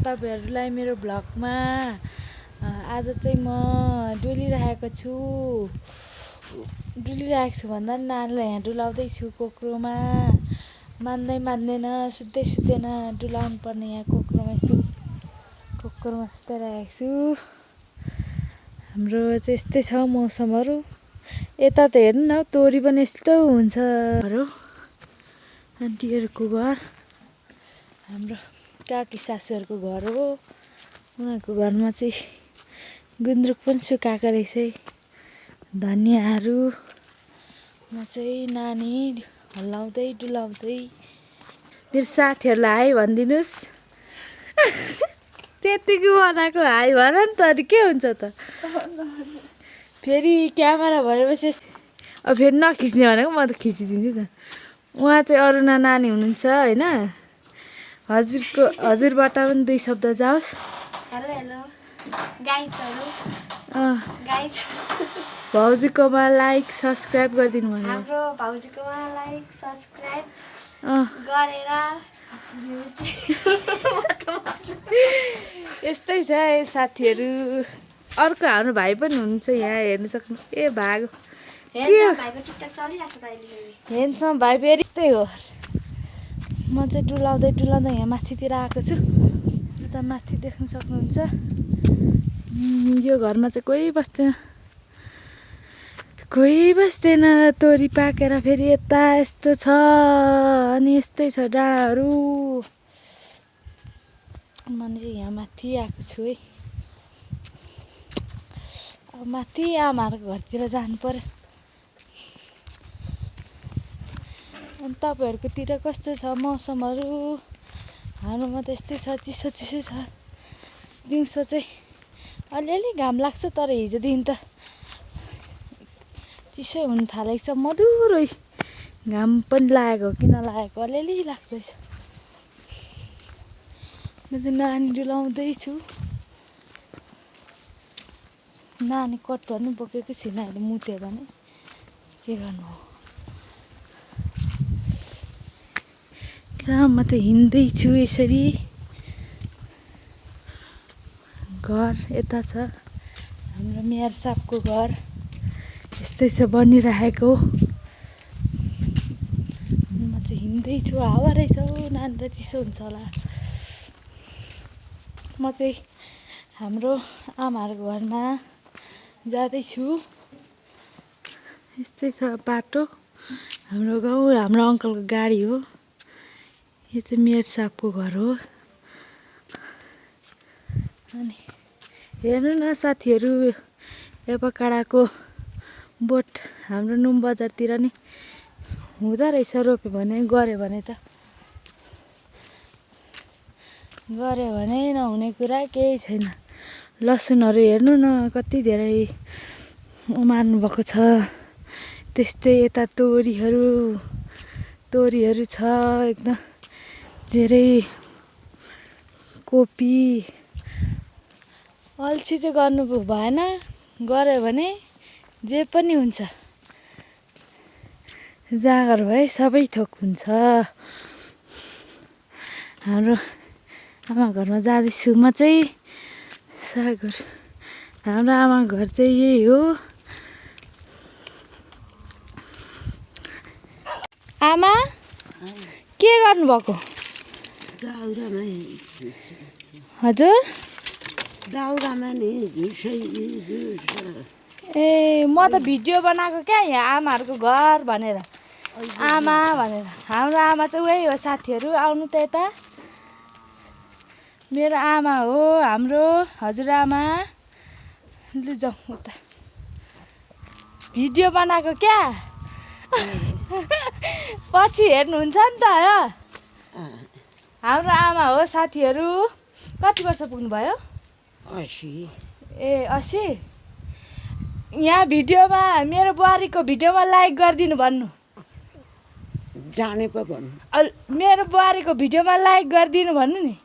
तपाईहरुलाई मेरो भ्लगमा। आज चाहिँ म डुलिरहेको छु भन्दा नि नानीलाई यहाँ डुलाउँदै छु कोक्रोमा। मान्दैन सुत्दैन डुलाउनु पर्ने यहाँ कोक्रोमा सुताइरहेको छु। हाम्रो चाहिँ यस्तै छ मौसमहरु। यता त हेर्नु न तोरी पनि यस्तो हुन्छ। आन्टीहरुको घर हाम्रो काकी सासूहरुको घर हो। उनीहरुको घरमा चाहिँ गुन्द्रुक पनि सुकाएको रहेछ। धनियाहरु म चाहिँ नानी हल्लाउँदै डुलाउँदै। मेरो साथीहरुलाई हाइ भन्दिनुस्। त्यतिको बनाएको हाइ भन नि त अनि के हुन्छ त। फेरि क्यामेरा भरेपछि अब फेरि नखिच्ने भनेको म त खिचिदिन्छु त। उहाँ चाहिँ अरुणा नानी हुनुहुन्छ हैन। हजुरबाट पनि दुई शब्द जाओस्। हेलो गाइजहरु गाइज भाउजूकोमा लाइक सब्स्क्राइब गरिदिनु भन्नु। हाम्रो भाउजूकोमा लाइक सब्स्क्राइब गरेर यस्तै छ साथीहरु। अर्को हाम्रो भाइ पनि हुनुहुन्छ यहाँ हेर्न सक्नु। ए भाग भाइको टिकटक चलिरहेको छ अहिले। हेर्छौँ भाइ फेरि यस्तै हो। म चाहिँ डुलाउँदै यहाँ माथितिर आएको छु। यता माथि देख्न सक्नुहुन्छ। यो घरमा चाहिँ कोही बस्दैन। तोरी पाकेर फेरि यता यस्तो छ अनि यस्तै छ डाँडाहरु। म चाहिँ यहाँ माथि आएको छु है। अब माथि आमाहरूको घरतिर जानु पर्यो। अनि तपाईहरुकोतिर कस्तो छ मौसमहरु? हाम्रोमा त यस्तै छ चिसो छ। दिउँसो चाहिँ अलिअलि घाम लाग्छ तर हिजोदेखि त चिसै हुन थालेको छ। मधुरै घाम पनि लागेको हो कि नलागेको अलिअलि लाग्दैछ। म त नानी डुलाउँदै छु। नानी कटुवा पनि बोकेको छैन अहिले मुत्यो भने के गर्नु हो। म त हिँड्दै छु यसरी। घर यता छ हाम्रो मेयर साहबको घर। यस्तै छ बनिरहेको। म चाहिँ हिँड्दै छु। हावा रहेछ नानीलाई चिसो हुन्छ होला। म चाहिँ हाम्रो आमाहरूको घरमा जाँदैछु। यस्तै छ बाटो। हाम्रो गाउँ हाम्रो अङ्कलको गाडी हो। यो चाहिँ मेयर साहबको घर हो। अनि हेर्नु न साथीहरु एभकाडोको बोट हाम्रो नुम बजारतिर नि हुँदो रहेछ। रोप्यो भने गऱ्यो भने नहुने कुरा केही छैन। लसुनहरु हेर्नु न कति धेरै उमार्नु भएको छ। त्यस्तै यता तोरीहरु छ एकदम धेरै। कोपी अल्छी चाहिँ गर्नु भएन। गऱ्यो भने जे पनि हुन्छ। जाँगर भए सबै थोक हुन्छ। हाम्रो आमा घरमा जाँदैछु म चाहिँ। सागहरू हाम्रो आमा घर चाहिँ यही हो। आमा के गर्नु भएको? हजुर दाउरामा नि ए म त भिडियो बनाएको क्या यहाँ आमाहरूको घर भनेर। आमा भनेर हाम्रो आमा चाहिँ उही हो साथीहरु। आउनु त यता। मेरो आमा हो हाम्रो हजुरआमा। लु जाऊ उता। भिडियो बनाएको क्या। पछि हेर्नुहुन्छ नि त। हाम्रो आमा हो साथीहरु। कति वर्ष पुग्नुभयो? 80। ए 80। यहाँ भिडियोमा मेरो बुहारीको भिडियोमा लाइक गरिदिनु भन्नु। जाने पो भन्नु। मेरो बुहारीको भिडियोमा लाइक गरिदिनु भन्नु नि।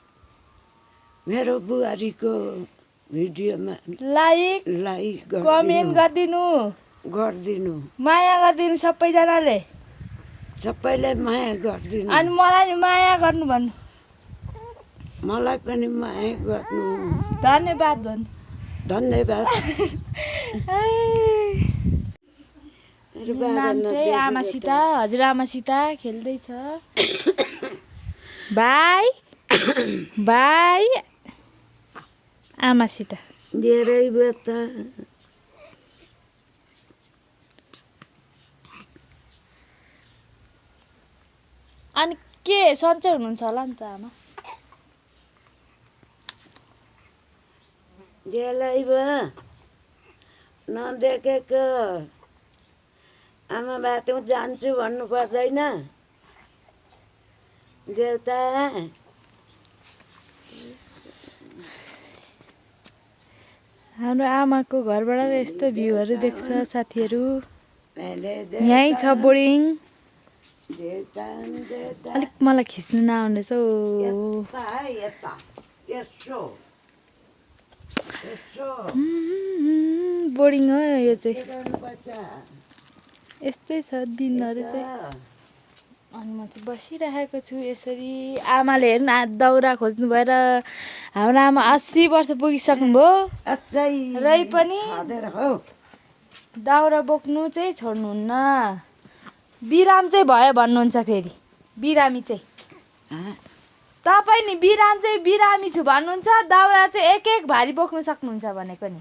मेरो बुहारीको भिडियोमा लाइक कमेन्ट गरिदिनु। माया गरिदिनु सबैजनाले। सबैले माया गरिदिनु। अनि मलाई नि माया गर्नु भन्नु। मलाई पनि माया गर्नु। धन्यवाद भन्नु। धन्यवाद। नाम चाहिँ आमासित, हजुरआमासित खेल्दैछ। बाई बाई आमासित। धेरै भयो त। अनि के सन्चै हुनुहुन्छ होला नि त आमा? धेरै भयो नदेखेको। आमा बाटो जान्छु भन्नु पर्दैन। देउता हाम्रो आमाको घरबाट यस्तो भ्यूहरू देख्छ साथीहरू। यहीँ छ बोर्डिङ। अलिक मलाई खिच्नु नआउने रहेछ हौ। बोर्डिङ हो यो चाहिँ। यस्तै छ दिनहरू चाहिँ। अनि म चाहिँ बसिरहेको छु यसरी। आमाले हेर्नु दाउरा खोज्नु भएर हाम्रो आमा 80 वर्ष पुगिसक्नुभयो रै पनि दाउरा बोक्नु चाहिँ छोड्नुहुन्न। बिराम चाहिँ भयो भन्नुहुन्छ फेरि। बिरामी चाहिँ तपाईँ नि बिराम चाहिँ बिरामी छु भन्नुहुन्छ, दाउरा चाहिँ एक एक भारी बोक्नु सक्नुहुन्छ भनेको नि।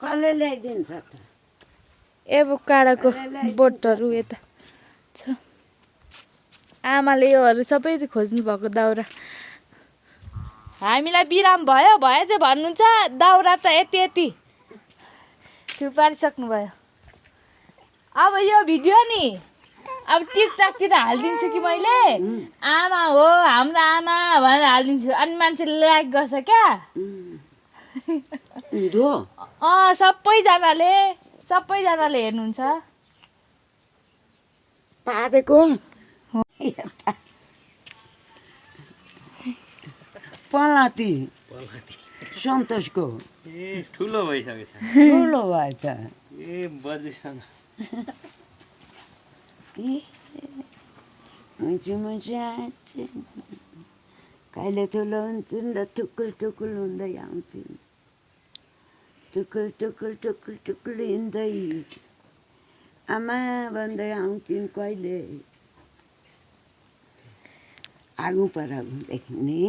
कसले ल्याइदिन्छ त? एभोकाडोको बोटहरू यता छ। आमाले योहरू सबै खोज्नु भएको दाउरा। हामीलाई बिराम भयो भयो चाहिँ भन्नुहुन्छ, दाउरा त यति यति थुपारिसक्नु भयो। अब यो भिडियो नि अब टिकटकतिर हालिदिन्छु कि मैले। आमा हो हाम्रो आमा भनेर हालिदिन्छु। अनि मान्छेले लाइक गर्छ क्या। सबैजनाले हेर्नुहुन्छ। पारेको पलाती सन्तोषको ठुलो भइसकेछ। ठुलो भएछ। बजिसँग कहिले ठुलो हुन्छन् र टुकुल टुकुल हुँदै आउँछन्। टुकुल टुकुल टुकुल टुकुल हिँड्दै आमा भन्दै आउँछन्। कहिले आगो पराउदेखि नि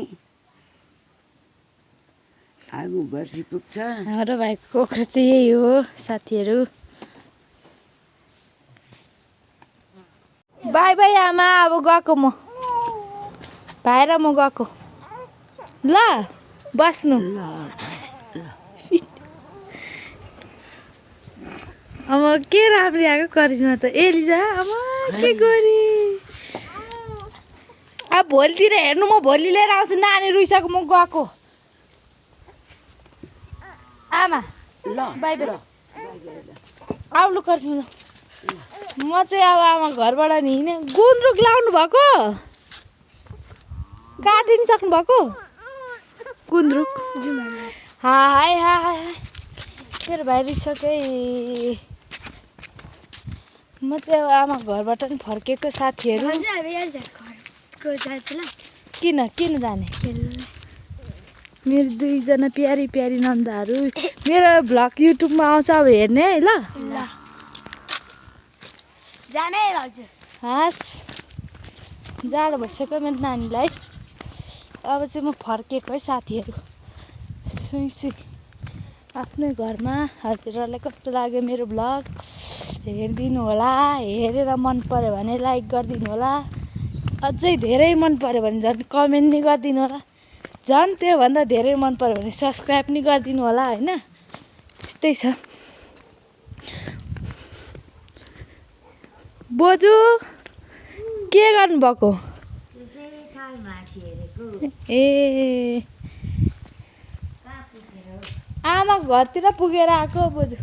आगो बसी पुग्छ। हाम्रो भाइको कोक्रो चाहिँ यही हो साथीहरू। बाई बाई आमा, अब गएको म। भाइ र म गएको ल। बस्नु। अब के राम्री आएको करिश्मा त। एलिजा आमा के गरी। अब भोलितिर हेर्नु, म भोलि लिएर आउँछु। नानी रुइसक्यो, म गएको। आमा ल बाई बाई। आउनु करिश्मा। म चाहिँ अब आमा घरबाट नि हिँडेँ। गुन्द्रुक लाउनु भएको, काटिसक्नु भएको गुन्द्रुक। हाय हाय मेरो भाइ रिसके। म चाहिँ अब आमा घरबाट नि फर्केको साथीहरू। किन किन जाने? मेरो दुईजना प्यारी प्यारी नन्दाहरू मेरो भ्लग युट्युबमा आउँछ, अब हेर्ने है ल। जाने हजुर। हस् जाडो भइसक्यो मेरो नानीलाई। अब चाहिँ म फर्केको है साथीहरू। सुई सुई आफ्नै घरमा। हजुरहरूलाई कस्तो लाग्यो मेरो भ्लग हेरिदिनु होला। हेरेर मन पर्यो भने लाइक गरिदिनु होला। अझै धेरै मन पर्यो भने झन् कमेन्ट नि गरिदिनु होला। झन् त्योभन्दा धेरै मन पर्यो भने सब्सक्राइब नि गरिदिनु होला होइन। त्यस्तै छ। बोजू के गर्नुभएको? ए आमा घरतिर पुगेर आएको बोजू।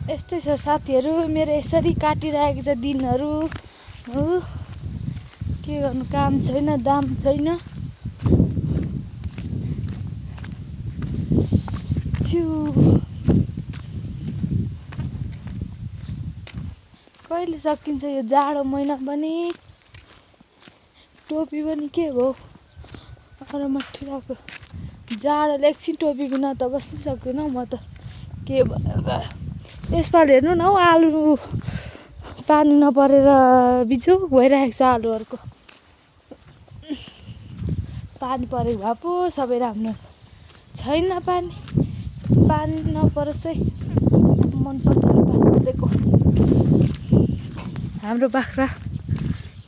यस्तै छ साथीहरू मेरो। यसरी काटिरहेको छ दिनहरू। के गर्नु काम छैन दाम छैन कहिले सकिन्छ यो जाडो महिना पनि टोपी पनि के भयो मठिरहेको जाडोले एकछिन टोपी बिना त बस्नु सक्दिनँ म त के यसपालि हेर्नु न हौ आलु पानी नपरेर बिजोग भइरहेको छ आलुहरूको पानी परेको भए पो सबै राम्रो छैन पानी नपरोस् है मन पर्दैन पानी परेको हाम्रो बाख्रा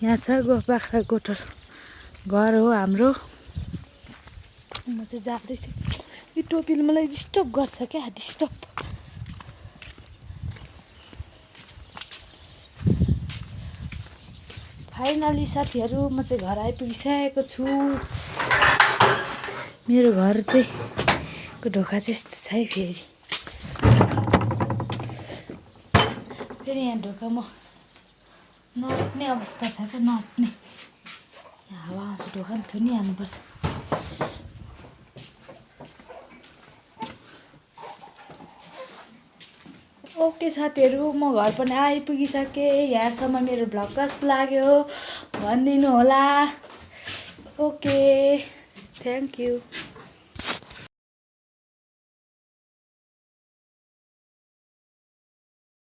यहाँ छ बाख्रा गोठर घर हो हाम्रो म चाहिँ जाँदैछु यो टोपीले मलाई डिस्टर्ब गर्छ क्या डिस्टर्ब फाइनली साथीहरू म चाहिँ घर आइपुगिसकेको छु मेरो घर चाहिँ को ढोका चाहिँ यस्तो छ है फेरि यहाँ ढोकामा नअट्ने अवस्था छ क्या नअट्ने हावा आउँछ ढोका पनि थुनी हाल्नुपर्छ ओके साथीहरू म घर पनि आइपुगिसकेँ यहाँसम्म मेरो भ्लग कस्तो लाग्यो भनिदिनु होला ओके थ्याङ्क यू